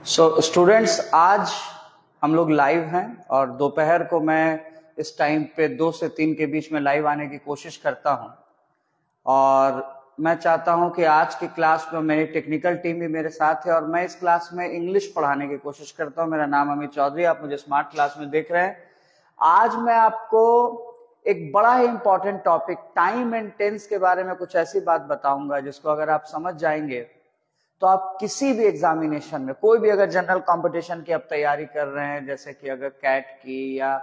Students, आज हम लोग लाइव हैं और दोपहर को मैं इस टाइम पे 2 से 3 के बीच में लाइव आने की कोशिश करता हूं और मैं चाहता हूं कि आज की क्लास में मेरी टेक्निकल टीम भी मेरे साथ है और मैं इस क्लास में इंग्लिश पढ़ाने की कोशिश करता हूं। मेरा नाम अमित चौधरी, आप मुझे स्मार्ट क्लास में देख रहे हैं। आज मैं आपको एक बड़ा ही important topic time and tense के बारे में कुछ ऐसी बात बताऊंगा जिसको अगर आप समझ जाएंगे तो आप किसी भी एग्जामिनेशन में, कोई भी अगर जनरल कंपटीशन की आप तैयारी कर रहे हैं, जैसे कि अगर कैट की या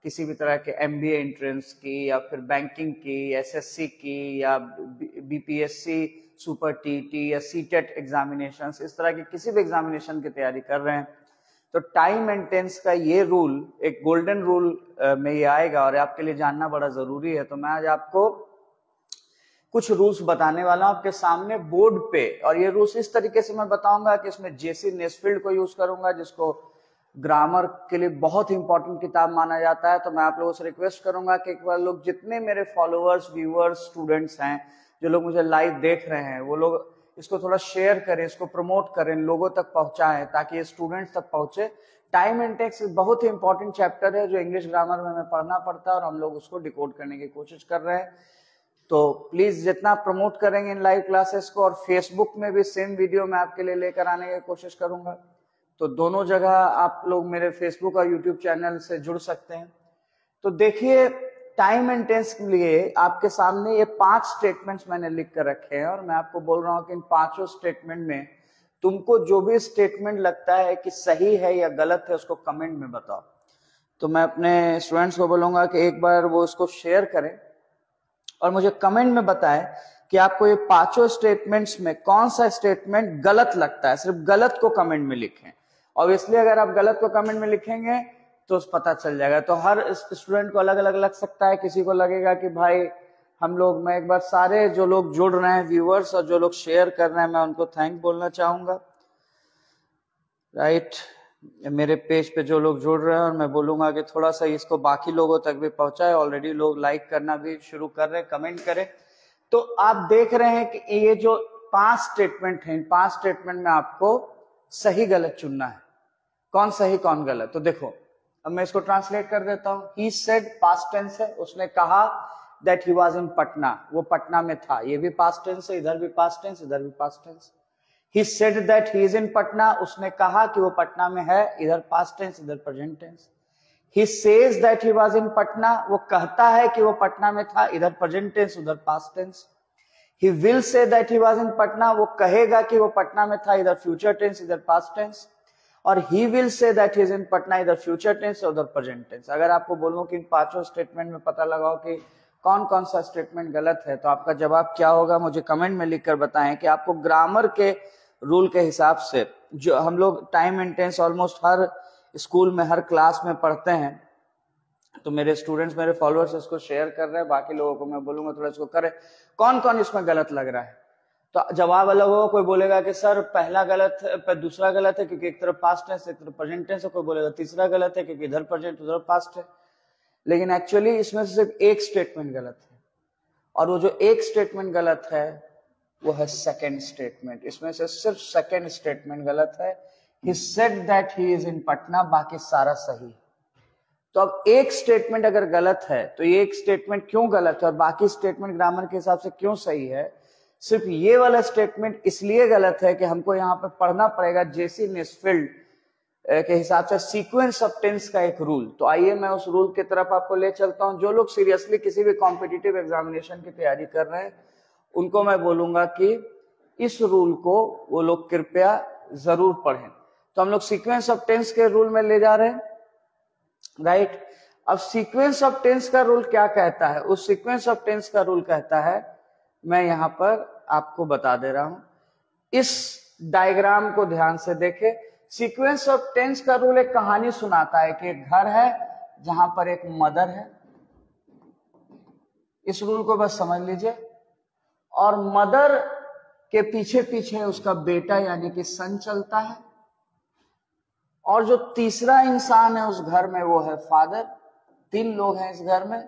किसी भी तरह के एमबीए एंट्रेंस की या फिर बैंकिंग की, एसएससी की या बीपीएससी सुपर टीटी या सीटेट एग्जामिनेशन, इस तरह की किसी भी एग्जामिनेशन की तैयारी कर रहे हैं तो टाइम एंड टेंस का ये रूल एक गोल्डन रूल में ये आएगा और आपके लिए जानना बड़ा जरूरी है। तो मैं आज आपको कुछ रूल्स बताने वाला हूं आपके सामने बोर्ड पे, और ये रूल्स इस तरीके से मैं बताऊंगा कि इसमें जेसी नेस्फील्ड को यूज करूंगा जिसको ग्रामर के लिए बहुत ही इंपॉर्टेंट किताब माना जाता है। तो मैं आप लोगों से रिक्वेस्ट करूंगा कि एक बार लोग, जितने मेरे फॉलोअर्स, व्यूअर्स, स्टूडेंट्स हैं, जो लोग मुझे लाइव देख रहे हैं, वो लोग इसको थोड़ा शेयर करें, इसको प्रमोट करें, लोगों तक पहुंचाएं ताकि ये स्टूडेंट्स तक पहुंचे। टाइम एंड टेक्स बहुत ही इंपॉर्टेंट चैप्टर है जो इंग्लिश ग्रामर में हमें पढ़ना पड़ता है और हम लोग उसको डिकोड करने की कोशिश कर रहे हैं। तो प्लीज जितना प्रमोट करेंगे इन लाइव क्लासेस को, और फेसबुक में भी सेम वीडियो मैं आपके लिए लेकर आने की कोशिश करूंगा। तो दोनों जगह आप लोग मेरे फेसबुक और यूट्यूब चैनल से जुड़ सकते हैं। तो देखिए, टाइम एंड टेंस के लिए आपके सामने ये 5 स्टेटमेंट्स मैंने लिख कर रखे हैं और मैं आपको बोल रहा हूं कि इन 5 स्टेटमेंट में तुमको जो भी स्टेटमेंट लगता है कि सही है या गलत है उसको कमेंट में बताओ। तो मैं अपने स्टूडेंट्स को बोलूंगा कि एक बार वो इसको शेयर करें और मुझे कमेंट में बताएं कि आपको ये 5 स्टेटमेंट्स में कौन सा स्टेटमेंट गलत लगता है। सिर्फ गलत को कमेंट में लिखें। ऑब्वियसली अगर आप गलत को कमेंट में लिखेंगे तो पता चल जाएगा। तो हर स्टूडेंट को अलग अलग लग सकता है। किसी को लगेगा कि भाई हम लोग, मैं एक बार सारे जो लोग जुड़ रहे हैं व्यूअर्स और जो लोग शेयर कर रहे हैं, मैं उनको थैंक बोलना चाहूंगा। राइट, मेरे पेज पे जो लोग जुड़ रहे हैं, और मैं बोलूंगा कि थोड़ा सा इसको बाकी लोगों तक भी पहुंचाए। ऑलरेडी लोग लाइक करना भी शुरू कर रहे हैं, कमेंट करें। तो आप देख रहे हैं कि ये जो 5 स्टेटमेंट हैं, 5 स्टेटमेंट में आपको सही गलत चुनना है, कौन सही कौन गलत। तो देखो, अब मैं इसको ट्रांसलेट कर देता हूं। ही सेड, पास्ट टेंस है, उसने कहा that he was in Patna, वो पटना में था, ये भी पास्ट टेंस है, इधर भी पास्ट टेंस, इधर भी past tense. He said that he is in Patna, उसने कहा कि वो पटना में है, इधर past tense, इधर present tense। He says that he was in Patna, वो कहता है कि वो पटना में था, इधर present tense, उधर past tense। He will say that he was in Patna, वो कहेगा कि वो पटना में था, इधर future tense, इधर past tense। और he will say that he is in Patna, इधर future tense, उधर present tense। अगर आपको बोलूं कि इन 5 स्टेटमेंट में पता लगाओ कि कौन कौन सा स्टेटमेंट गलत है, तो आपका जवाब क्या होगा मुझे कमेंट में लिखकर बताएं कि आपको ग्रामर के रूल के हिसाब से, जो हम लोग टाइम एंड टेंस ऑलमोस्ट हर स्कूल में, हर क्लास में पढ़ते हैं, तो मेरे स्टूडेंट्स, मेरे फॉलोअर्स इसको शेयर कर रहे हैं। बाकी लोगों को मैं बोलूंगा थोड़ा इसको करें, कौन कौन इसमें गलत लग रहा है। तो जवाब अलग होगा। कोई बोलेगा कि सर पहला गलत है, पर दूसरा गलत है क्योंकि एक तरफ पास्ट टेंस, एक तरफ प्रेजेंट टेंस है। कोई बोलेगा तीसरा गलत है क्योंकि इधर प्रेजेंट, उधर पास्ट है। लेकिन एक्चुअली इसमें से सिर्फ एक स्टेटमेंट गलत है, और वो जो एक स्टेटमेंट गलत है वो है सेकेंड स्टेटमेंट। इसमें से सिर्फ सेकेंड स्टेटमेंट गलत है। He said that he is in Patna, बाकी सारा सही। तो अब एक स्टेटमेंट अगर गलत है तो ये एक स्टेटमेंट क्यों गलत है और बाकी स्टेटमेंट ग्रामर के हिसाब से क्यों सही है। सिर्फ ये वाला स्टेटमेंट इसलिए गलत है कि हमको यहाँ पे पढ़ना पड़ेगा जेसी नेस्फील्ड के हिसाब से सीक्वेंस ऑफ टेंस का एक रूल। तो आइए मैं उस रूल की तरफ आपको ले चलता हूं। जो लोग सीरियसली किसी भी कॉम्पिटिटिव एग्जामिनेशन की तैयारी कर रहे हैं उनको मैं बोलूंगा कि इस रूल को वो लोग कृपया जरूर पढ़ें। तो हम लोग सीक्वेंस ऑफ टेंस के रूल में ले जा रहे हैं, राइट। अब सीक्वेंस ऑफ टेंस का रूल क्या कहता है, उस सीक्वेंस ऑफ टेंस का रूल कहता है, मैं यहां पर आपको बता दे रहा हूं। इस डायग्राम को ध्यान से देखें। सीक्वेंस ऑफ टेंस का रूल एक कहानी सुनाता है कि एक घर है जहां पर एक मदर है। इस रूल को बस समझ लीजिए। और मदर के पीछे पीछे उसका बेटा यानी कि सन चलता है, और जो तीसरा इंसान है उस घर में वो है फादर। 3 लोग हैं इस घर में।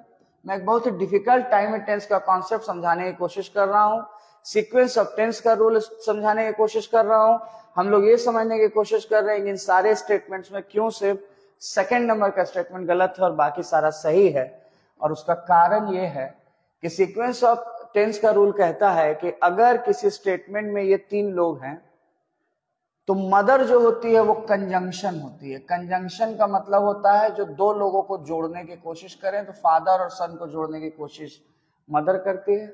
मैं एक बहुत ही डिफिकल्ट टाइम एंड टेंस का कॉन्सेप्ट समझाने की कोशिश कर रहा हूं। सीक्वेंस ऑफ टेंस का रूल समझाने की कोशिश कर रहा हूं। हम लोग ये समझने की कोशिश कर रहे हैं कि इन सारे स्टेटमेंट्स में क्यों सिर्फ सेकंड नंबर का स्टेटमेंट गलत है और बाकी सारा सही है। और उसका कारण ये है कि सीक्वेंस ऑफ टेंस का रूल कहता है कि अगर किसी स्टेटमेंट में ये तीन लोग हैं तो मदर जो होती है वो कंजंक्शन होती है। कंजंक्शन का मतलब होता है जो दो लोगों को जोड़ने की कोशिश करें, तो फादर और सन को जोड़ने की कोशिश मदर करती है।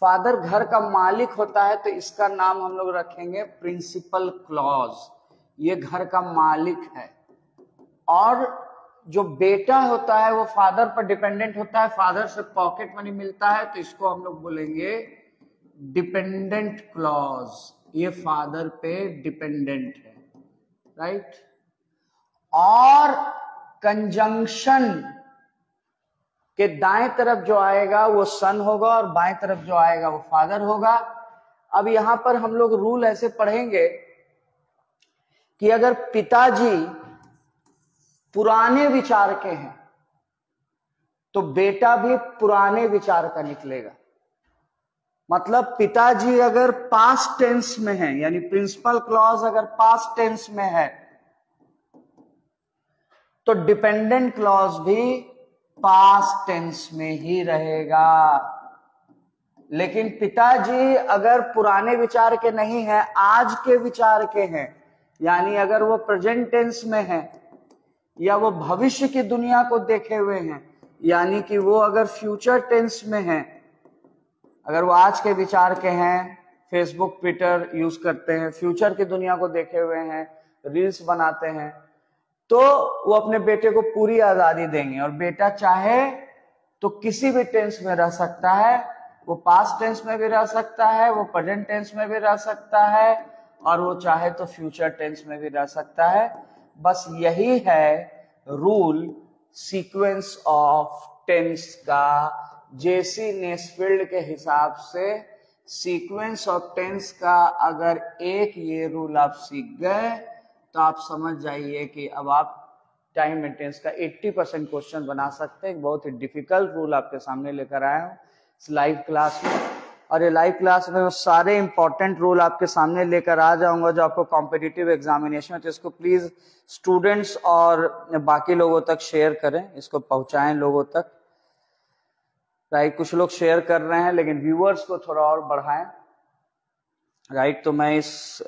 फादर घर का मालिक होता है तो इसका नाम हम लोग रखेंगे प्रिंसिपल क्लॉज, ये घर का मालिक है। और जो बेटा होता है वो फादर पर डिपेंडेंट होता है, फादर से पॉकेट मनी मिलता है, तो इसको हम लोग बोलेंगे डिपेंडेंट क्लॉज, ये फादर पे डिपेंडेंट है, राइट। और कंजंक्शन के दाएं तरफ जो आएगा वो सन होगा और बाएं तरफ जो आएगा वो फादर होगा। अब यहां पर हम लोग रूल ऐसे पढ़ेंगे कि अगर पिताजी पुराने विचार के हैं तो बेटा भी पुराने विचार का निकलेगा। मतलब पिताजी अगर पास्ट टेंस में है, यानी प्रिंसिपल क्लॉज अगर पास्ट टेंस में है, तो डिपेंडेंट क्लॉज भी पास्ट टेंस में ही रहेगा। लेकिन पिताजी अगर पुराने विचार के नहीं है, आज के विचार के हैं, यानी अगर वो प्रेजेंट टेंस में है या वो भविष्य की दुनिया को देखे हुए हैं, यानी कि वो अगर फ्यूचर टेंस में है, अगर वो आज के विचार के हैं, फेसबुक ट्विटर यूज करते हैं, फ्यूचर की दुनिया को देखे हुए हैं, रील्स बनाते हैं, तो वो अपने बेटे को पूरी आजादी देंगे। और बेटा चाहे तो किसी भी टेंस में रह सकता है, वो पास्ट टेंस में भी रह सकता है, वो प्रेजेंट टेंस में भी रह सकता है, और वो चाहे तो फ्यूचर टेंस में भी रह सकता है। बस यही है रूल सीक्वेंस ऑफ टेंस का। जेसी नेस्फील्ड के हिसाब से सीक्वेंस ऑफ टेंस का अगर एक ये रूल आप सीख गए तो आप समझ जाइए कि अब आप टाइम एंड टेंस का 80% क्वेश्चन बना सकते हैं। बहुत ही डिफिकल्ट रूल आपके सामने लेकर आया हूँ इस लाइव क्लास में, और ये लाइव क्लास में वो सारे इंपॉर्टेंट रूल आपके सामने लेकर आ जाऊंगा जो आपको कॉम्पिटिटिव एग्जामिनेशन में, तो इसको प्लीज स्टूडेंट्स और बाकी लोगों तक शेयर करें, इसको पहुंचाएं लोगों तक, राइट। कुछ लोग शेयर कर रहे हैं लेकिन व्यूअर्स को थोड़ा और बढ़ाएं, राइट। तो मैं इस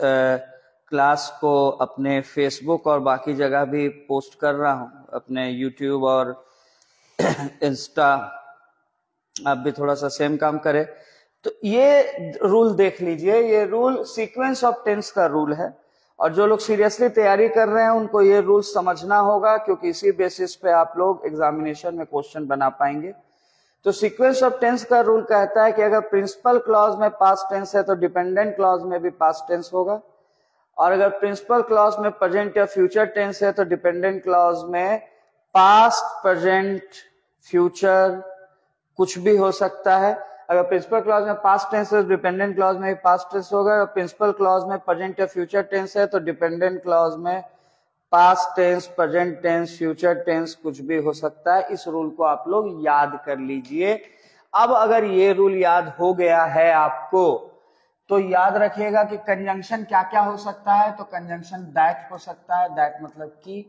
क्लास को अपने फेसबुक और बाकी जगह भी पोस्ट कर रहा हूं, अपने यूट्यूब और इंस्टा, आप भी थोड़ा सा सेम काम करें। तो ये रूल देख लीजिए, ये रूल सीक्वेंस ऑफ टेंस का रूल है, और जो लोग सीरियसली तैयारी कर रहे हैं उनको ये रूल समझना होगा, क्योंकि इसी बेसिस पे आप लोग एग्जामिनेशन में क्वेश्चन बना पाएंगे। तो सीक्वेंस ऑफ टेंस का रूल कहता है कि अगर प्रिंसिपल क्लॉज में पास्ट टेंस है तो डिपेंडेंट क्लॉज में भी पास्ट टेंस होगा, और अगर प्रिंसिपल क्लॉज में प्रेजेंट या फ्यूचर टेंस है तो डिपेंडेंट क्लॉज में पास्ट, प्रेजेंट, फ्यूचर कुछ भी हो सकता है। अगर प्रिंसिपल क्लॉज में पास्ट टेंस है तो डिपेंडेंट क्लॉज में भी पास्ट टेंस होगा। अगर प्रिंसिपल क्लॉज में प्रेजेंट या फ्यूचर टेंस है तो डिपेंडेंट क्लॉज में past tense, present tense, future tense कुछ भी हो सकता है। इस रूल को आप लोग याद कर लीजिए। अब अगर ये रूल याद हो गया है आपको तो याद रखिएगा कि कंजंक्शन क्या क्या हो सकता है। तो कंजंक्शन दैट हो सकता है, दैट मतलब कि,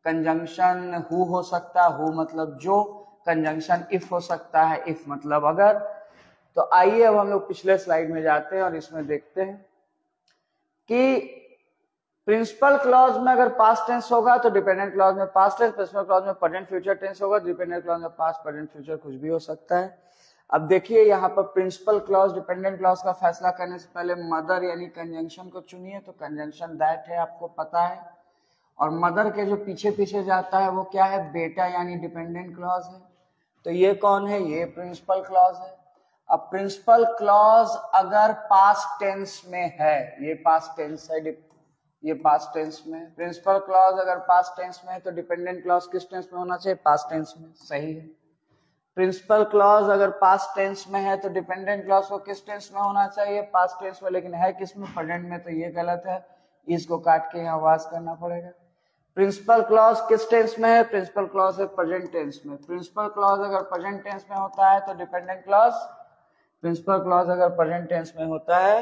कंजंक्शन हु हो सकता है, हु मतलब जो, कंजंक्शन इफ हो सकता है, इफ मतलब अगर। तो आइए अब हम लोग पिछले स्लाइड में जाते हैं और इसमें देखते हैं कि प्रिंसिपल क्लॉज में अगर पास्ट टेंस होगा तो डिपेंडेंट क्लॉज में पास्ट टेंस, प्रिंसिपल क्लॉज में प्रेजेंट फ्यूचर टेंस होगा, डिपेंडेंट क्लॉज में पास्ट, प्रेजेंट, फ्यूचर कुछ भी हो सकता है। अब देखिए यहाँ पर प्रिंसिपल क्लॉज, डिपेंडेंट क्लॉज का फैसला करने से पहले मदर यानी कंजंक्शन को चुनिए। तो कंजंक्शन दैट है, आपको पता है, और मदर के जो पीछे पीछे जाता है वो क्या है, बेटा यानी डिपेंडेंट क्लॉज है। तो ये कौन है, ये प्रिंसिपल क्लॉज है। अब प्रिंसिपल क्लॉज अगर पास्ट टेंस में है, ये पास्ट टेंस है, ये पास्ट टेंस में। प्रिंसिपल क्लॉज अगर पास्ट टेंस में है तो डिपेंडेंट क्लॉज किस टेंस में होना चाहिए, पास्ट टेंस में, सही है। प्रिंसिपल क्लॉज अगर पास्ट टेंस में है तो डिपेंडेंट क्लॉज को किस टेंस में होना चाहिए, पास्ट टेंस में, लेकिन है किस में, प्रेजेंट में, तो ये गलत है, इसको काट के यहाँ वास करना पड़ेगा। प्रिंसिपल क्लॉज किस टेंस में है, प्रिंसिपल क्लॉज है प्रेजेंट टेंस में। प्रिंसिपल क्लॉज अगर प्रेजेंट टेंस में होता है तो डिपेंडेंट क्लॉज प्रिंसिपल क्लॉज अगर प्रेजेंट टेंस में होता है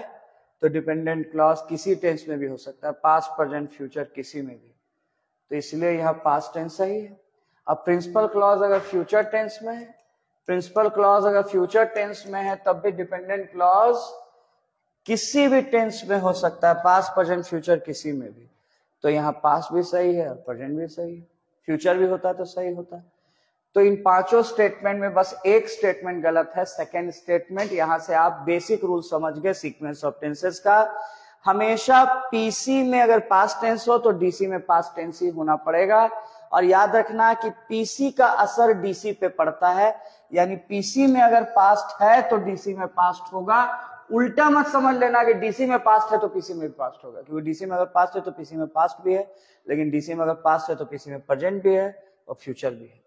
तो डिपेंडेंट क्लॉज किसी टेंस में भी हो सकता है, पास्ट प्रेजेंट फ्यूचर किसी में भी, तो इसलिए यहाँ पास्ट टेंस सही है। अब प्रिंसिपल क्लॉज अगर फ्यूचर टेंस में है, प्रिंसिपल क्लॉज अगर फ्यूचर टेंस में है तब भी डिपेंडेंट क्लॉज किसी भी टेंस में हो सकता है, पास्ट प्रेजेंट फ्यूचर किसी में भी, तो यहाँ पास्ट भी सही है और प्रेजेंट भी सही है, फ्यूचर भी होता तो सही होता। तो इन पांचों स्टेटमेंट में बस एक स्टेटमेंट गलत है, सेकेंड स्टेटमेंट। यहां से आप बेसिक रूल समझ गए सीक्वेंस ऑफ टेंसेस का। हमेशा पीसी में अगर पास्ट टेंस हो तो डीसी में पास्ट टेंस ही होना पड़ेगा, और याद रखना कि पीसी का असर डीसी पे पड़ता है, यानी पीसी में अगर पास्ट है तो डीसी में पास्ट होगा। उल्टा मत समझ लेना कि डीसी में पास्ट है तो पीसी में भी पास्ट होगा, क्योंकि डीसी में अगर पास्ट है तो पीसी में पास्ट भी है, लेकिन डीसी में अगर पास्ट है तो पीसी में प्रेजेंट भी है और फ्यूचर भी है।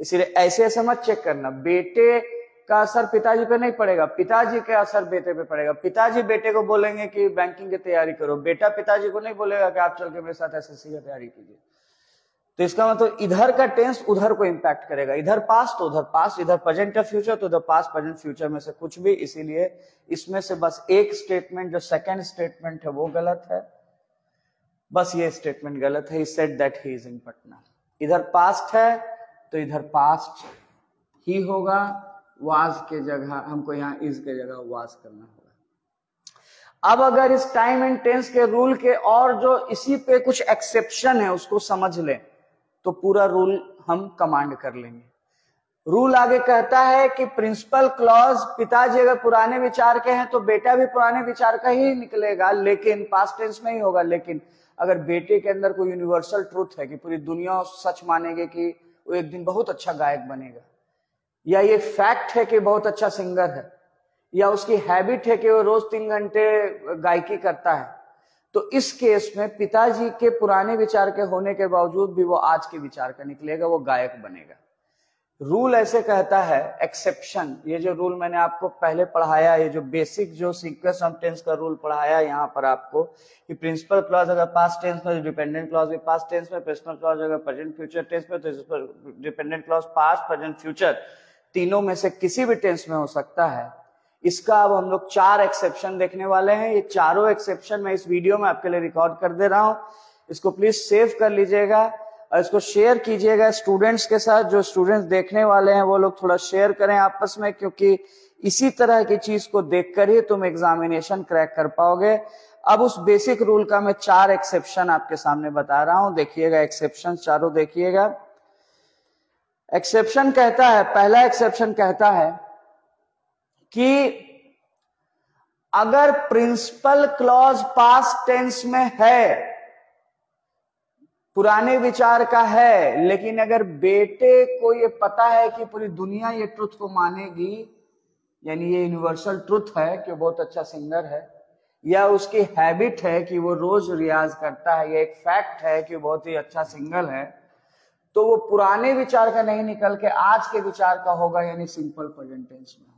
इसीलिए ऐसे ऐसे मत चेक करना, बेटे का असर पिताजी पे नहीं पड़ेगा, पिताजी का असर बेटे पे पड़ेगा। पिताजी बेटे को बोलेंगे कि बैंकिंग की तैयारी करो, बेटा पिताजी को नहीं बोलेगा कि आप चल के मेरे साथ एसएससी की तैयारी कीजिए। तो इसका मतलब इधर का टेंस उधर को इंपैक्ट करेगा, इधर पास्ट तो उधर पास्ट, इधर प्रेजेंट या फ्यूचर तो उधर पास्ट प्रेजेंट फ्यूचर में से कुछ भी। इसीलिए इसमें से बस एक स्टेटमेंट जो सेकेंड स्टेटमेंट है वो गलत है, बस ये स्टेटमेंट गलत है। He said that he is in Patna, इधर पास्ट है तो इधर पास्ट ही होगा, वाज के जगह हमको यहाँ इज के जगह वाज करना होगा। अब अगर इस टाइम एंड टेंस के रूल के और जो इसी पे कुछ एक्सेप्शन है उसको समझ लें तो पूरा रूल हम कमांड कर लेंगे। रूल आगे कहता है कि प्रिंसिपल क्लॉज पिताजी अगर पुराने विचार के हैं तो बेटा भी पुराने विचार का ही निकलेगा, लेकिन पास्ट टेंस में ही होगा। लेकिन अगर बेटे के अंदर कोई यूनिवर्सल ट्रूथ है कि पूरी दुनिया सच मानेगी कि वो एक दिन बहुत अच्छा गायक बनेगा, या ये फैक्ट है कि बहुत अच्छा सिंगर है, या उसकी हैबिट है कि वो रोज 3 घंटे गायकी करता है, तो इस केस में पिताजी के पुराने विचार के होने के बावजूद भी वो आज के विचार का निकलेगा, वो गायक बनेगा। रूल ऐसे कहता है, एक्सेप्शन, ये जो रूल मैंने आपको पहले पढ़ाया, ये जो बेसिक जो सीक्वेंस ऑफ टेंस का रूल पढ़ाया यहाँ पर आपको, कि प्रिंसिपल क्लॉज अगर पास्ट टेंस में, डिपेंडेंट क्लॉज भी पास्ट टेंस में, प्रिंसिपल क्लॉज अगर प्रेजेंट फ्यूचर टेंस में, तो dependent clause past present future तीनों में से किसी भी टेंस में हो सकता है। इसका अब हम लोग 4 एक्सेप्शन देखने वाले हैं। ये चारों एक्सेप्शन मैं इस वीडियो में आपके लिए रिकॉर्ड कर दे रहा हूं, इसको प्लीज सेव कर लीजिएगा और इसको शेयर कीजिएगा स्टूडेंट्स के साथ। जो स्टूडेंट्स देखने वाले हैं वो लोग थोड़ा शेयर करें आपस में, क्योंकि इसी तरह की चीज को देखकर ही तुम एग्जामिनेशन क्रैक कर पाओगे। अब उस बेसिक रूल का मैं 4 एक्सेप्शन आपके सामने बता रहा हूं, देखिएगा एक्सेप्शन चारों देखिएगा। एक्सेप्शन कहता है, पहला एक्सेप्शन कहता है कि अगर प्रिंसिपल क्लॉज पास्ट टेंस में है, पुराने विचार का है, लेकिन अगर बेटे को ये पता है कि पूरी दुनिया ये ट्रुथ को मानेगी, यानी ये यूनिवर्सल ट्रुथ है कि वो बहुत अच्छा सिंगर है, या उसकी हैबिट है कि वो रोज रियाज करता है, या एक फैक्ट है कि वो बहुत ही अच्छा सिंगर है, तो वो पुराने विचार का नहीं निकल के आज के विचार का होगा, यानी सिंपल प्रेजेंट टेंस में होगा।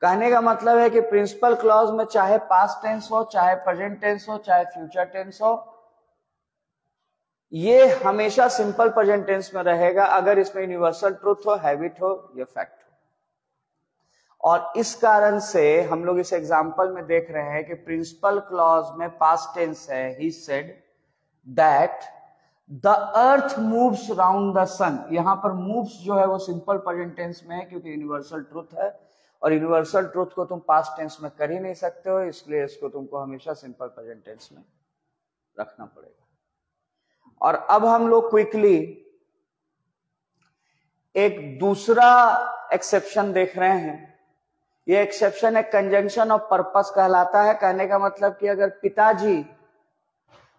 कहने का मतलब है कि प्रिंसिपल क्लॉज में चाहे पास्ट टेंस हो, चाहे प्रेजेंट टेंस हो, चाहे फ्यूचर टेंस हो, ये हमेशा सिंपल प्रेजेंट टेंस में रहेगा अगर इसमें यूनिवर्सल ट्रुथ हो, हैबिट हो या फैक्ट हो। और इस कारण से हम लोग इस एग्जांपल में देख रहे हैं कि प्रिंसिपल क्लॉज में पास्ट टेंस है, he said that the earth moves round the sun. यहां पर मूव्स जो है वो सिंपल प्रेजेंट टेंस में है क्योंकि यूनिवर्सल ट्रुथ है, और यूनिवर्सल ट्रुथ को तुम पास्ट टेंस में कर ही नहीं सकते हो, इसलिए इसको तुमको हमेशा सिंपल प्रेजेंट टेंस में रखना पड़ेगा। और अब हम लोग क्विकली एक दूसरा एक्सेप्शन देख रहे हैं। ये एक्सेप्शन एक कंजंक्शन ऑफ पर्पस कहलाता है। कहने का मतलब कि अगर पिताजी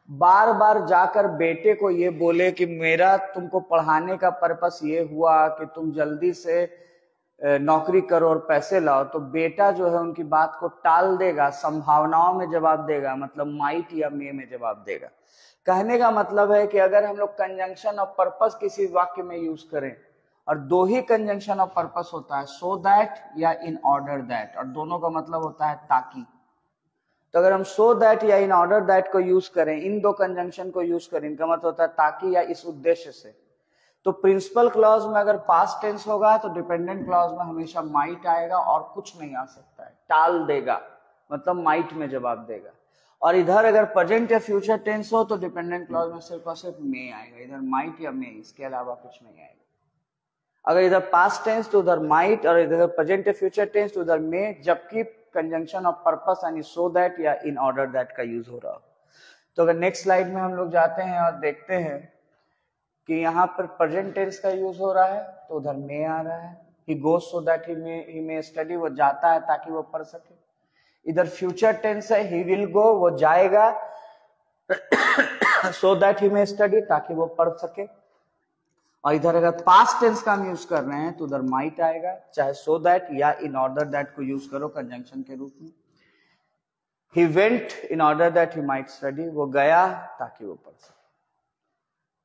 बार बार जाकर बेटे को ये बोले कि मेरा तुमको पढ़ाने का पर्पस ये हुआ कि तुम जल्दी से नौकरी करो और पैसे लाओ, तो बेटा जो है उनकी बात को टाल देगा, संभावनाओं में जवाब देगा, मतलब माइट या मे में जवाब देगा। कहने का मतलब है कि अगर हम लोग कंजंक्शन ऑफ पर्पस किसी वाक्य में यूज करें, और 2 ही कंजंक्शन ऑफ पर्पस होता है, सो दैट या इन ऑर्डर दैट, और दोनों का मतलब होता है ताकि। तो अगर हम सो दैट या इन ऑर्डर दैट को यूज करें, इन 2 कंजंक्शन को यूज करें, इनका मतलब होता है ताकि या इस उद्देश्य से, तो प्रिंसिपल क्लॉज में अगर पास्ट टेंस होगा तो डिपेंडेंट क्लॉज में हमेशा माइट आएगा और कुछ नहीं आ सकता है, टाल देगा, मतलब माइट में जवाब देगा। और इधर अगर प्रेजेंट या फ्यूचर टेंस हो तो डिपेंडेंट क्लॉज में सिर्फ और सिर्फ मे आएगा, इधर माइट या मे, इसके अलावा कुछ नहीं आएगा। अगर इधर पास्ट टेंस तो उधर माइट, और इधर प्रेजेंट या फ्यूचर टेंस तो उधर मे, जबकि कंजंक्शन ऑफ पर्पस यानी सो दैट या इन ऑर्डर दैट का यूज हो रहा हो। तो अगर नेक्स्ट स्लाइड में हम लोग जाते हैं और देखते हैं कि यहाँ पर प्रेजेंट टेंस का यूज हो रहा है तो उधर मे आ रहा है, he goes so that he may study, वो जाता है ताकि वो पढ़ सके। इधर फ्यूचर टेंस है, ही विल गो, वो जाएगा so that he may study, ताकि वो पढ़ सके। और इधर अगर पास्ट टेंस का हम यूज कर रहे हैं तो उधर माइट आएगा, चाहे सो दैट या इन ऑर्डर दैट को यूज करो कंजंक्शन के रूप में। He went in order that he might study, वो गया ताकि वो पढ़ सके।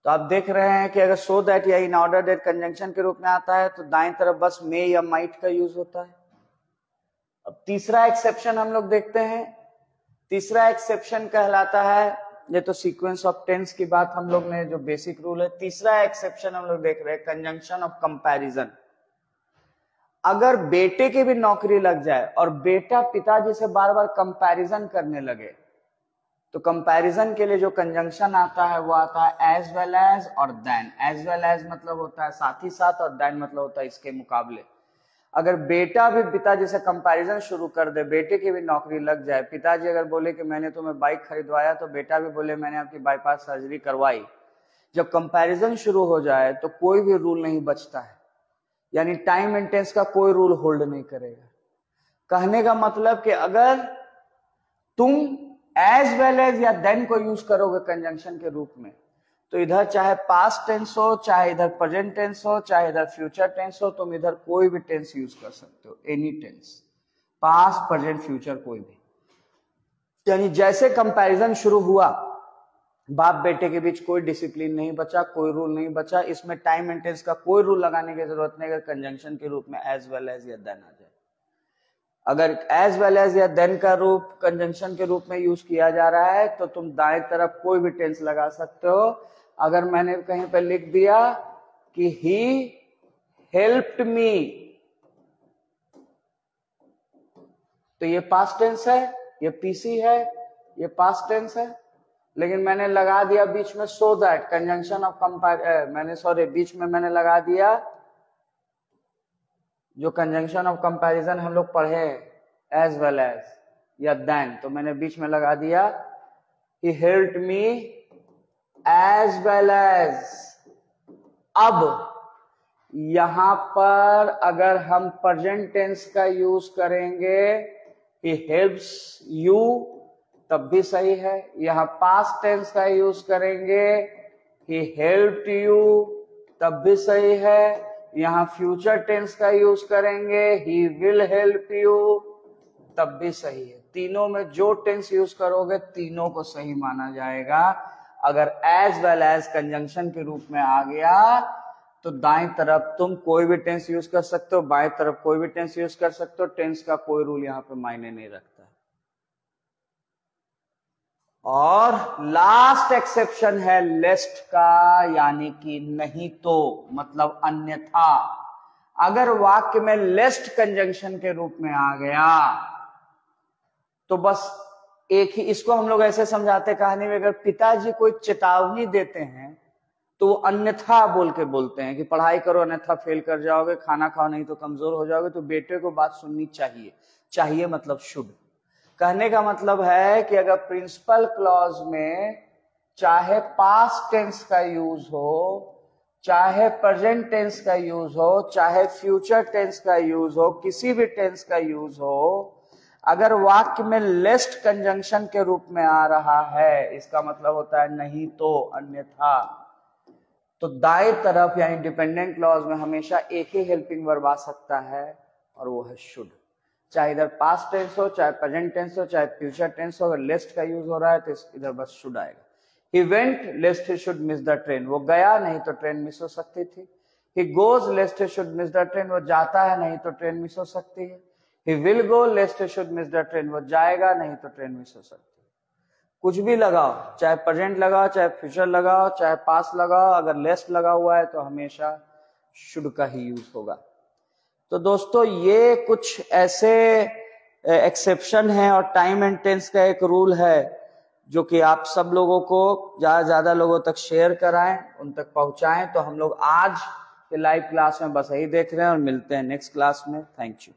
तो आप देख रहे हैं कि अगर सो दैट या इन ऑर्डर दैट कंजंक्शन के रूप में आता है तो दाएं तरफ बस मे या माइट का यूज होता है। अब तीसरा एक्सेप्शन हम लोग देखते हैं। तीसरा एक्सेप्शन कहलाता है, ये तो सीक्वेंस ऑफ टेंस की बात हम लोग ने जो बेसिक रूल है, तीसरा एक्सेप्शन हम लोग देख रहे हैं कंजंक्शन ऑफ कंपैरिजन। अगर बेटे की भी नौकरी लग जाए और बेटा पिताजी से बार बार कंपैरिजन करने लगे तो कंपैरिजन के लिए जो कंजंक्शन आता है वो आता है एज वेल एज और देन। एज वेल एज मतलब होता है साथ ही साथ, और देन मतलब होता है इसके मुकाबले। अगर बेटा भी पिताजी से कंपैरिजन शुरू कर दे, बेटे की भी नौकरी लग जाए, पिताजी अगर बोले कि मैंने तुम्हें बाइक खरीदवाया तो बेटा भी बोले मैंने आपकी बाईपास सर्जरी करवाई, जब कंपैरिजन शुरू हो जाए तो कोई भी रूल नहीं बचता है, यानी टाइम एंड टेंस का कोई रूल होल्ड नहीं करेगा। कहने का मतलब कि अगर तुम एज वेल एज या देन को यूज करोगे कंजंक्शन के रूप में तो इधर चाहे पास्ट टेंस हो, चाहे इधर प्रेजेंट टेंस हो, चाहे इधर फ्यूचर टेंस हो, तुम इधर कोई भी टेंस यूज कर सकते हो, any tense, past present future कोई भी। यानी जैसे कंपैरिजन शुरू हुआ, बाप बेटे के बीच कोई डिसिप्लिन नहीं बचा, कोई रूल नहीं बचा, इसमें टाइम एंड टेंस का कोई रूल लगाने की जरूरत नहीं अगर कंजंक्शन के रूप में एज वेल एज या देन आ जाए। अगर एज वेल एज या देन का रूप कंजंक्शन के रूप में यूज किया जा रहा है तो तुम दाएं तरफ कोई भी टेंस लगा सकते हो। अगर मैंने कहीं पर लिख दिया कि ही हेल्प्ड मी तो ये पास्ट टेंस है, ये पीसी है, ये पास्ट टेंस है, लेकिन मैंने लगा दिया बीच में सो दैट कंजंक्शन ऑफ बीच में मैंने लगा दिया जो कंजंक्शन ऑफ कंपैरिजन हम लोग पढ़े एज वेल एज या देन, तो मैंने बीच में लगा दिया he helped me as well as. अब यहां पर अगर हम प्रेजेंट टेंस का यूज करेंगे ही हेल्प्स यू तब भी सही है, यहां पास्ट टेंस का यूज करेंगे ही हेल्प्ड यू तब भी सही है, यहां फ्यूचर टेंस का यूज करेंगे ही विल हेल्प यू तब भी सही है। तीनों में जो टेंस यूज करोगे तीनों को सही माना जाएगा। अगर एज वेल एज कंजंक्शन के रूप में आ गया तो दाएं तरफ तुम कोई भी टेंस यूज कर सकते हो, बाएं तरफ कोई भी टेंस यूज कर सकते हो, टेंस का कोई रूल यहां पे मायने नहीं रखता। और लास्ट एक्सेप्शन है लेस्ट का, यानी कि नहीं तो, मतलब अन्यथा। अगर वाक्य में लेस्ट कंजंक्शन के रूप में आ गया तो बस एक ही, इसको हम लोग ऐसे समझाते कहानी में, अगर पिताजी कोई चेतावनी देते हैं तो वो अन्यथा बोल के बोलते हैं कि पढ़ाई करो अन्यथा फेल कर जाओगे, खाना खाओ नहीं तो कमजोर हो जाओगे, तो बेटे को बात सुननी चाहिए। चाहिए मतलब शुड। कहने का मतलब है कि अगर प्रिंसिपल क्लॉज में चाहे पास्ट टेंस का यूज हो, चाहे प्रेजेंट टेंस का यूज हो, चाहे फ्यूचर टेंस का यूज हो, किसी भी टेंस का यूज हो, अगर वाक्य में लेस्ट कंजंक्शन के रूप में आ रहा है, इसका मतलब होता है नहीं तो, अन्यथा। तो दाएं तरफ यानी डिपेंडेंट क्लॉज में हमेशा एक ही हेल्पिंग वर्ब आ सकता है और वो है शुड। चाहे इधर पास्ट टेंस हो, चाहे प्रेजेंट टेंस हो, चाहे फ्यूचर टेंस हो, अगर लेस्ट का यूज हो रहा है तो इधर बस शुड आएगा। He went lest he should miss the train, वो गया नहीं तो ट्रेन मिस हो सकती थी। He goes lest he should miss the train, वो जाता है नहीं तो ट्रेन मिस हो सकती है। He will go lest he should miss the train, वो जाएगा नहीं तो ट्रेन मिस हो सकती है। कुछ भी लगाओ, चाहे प्रेजेंट लगाओ, चाहे फ्यूचर लगाओ, चाहे पास लगाओ, अगर लेस्ट लगा हुआ है तो हमेशा शुड का ही यूज होगा। तो दोस्तों ये कुछ ऐसे एक्सेप्शन है और टाइम एंड टेंस का एक रूल है जो कि आप सब लोगों को ज्यादा लोगों तक शेयर कराएं, उन तक पहुंचाएं। तो हम लोग आज के लाइव क्लास में बस यही देख रहे हैं और मिलते हैं नेक्स्ट क्लास में। Thank you.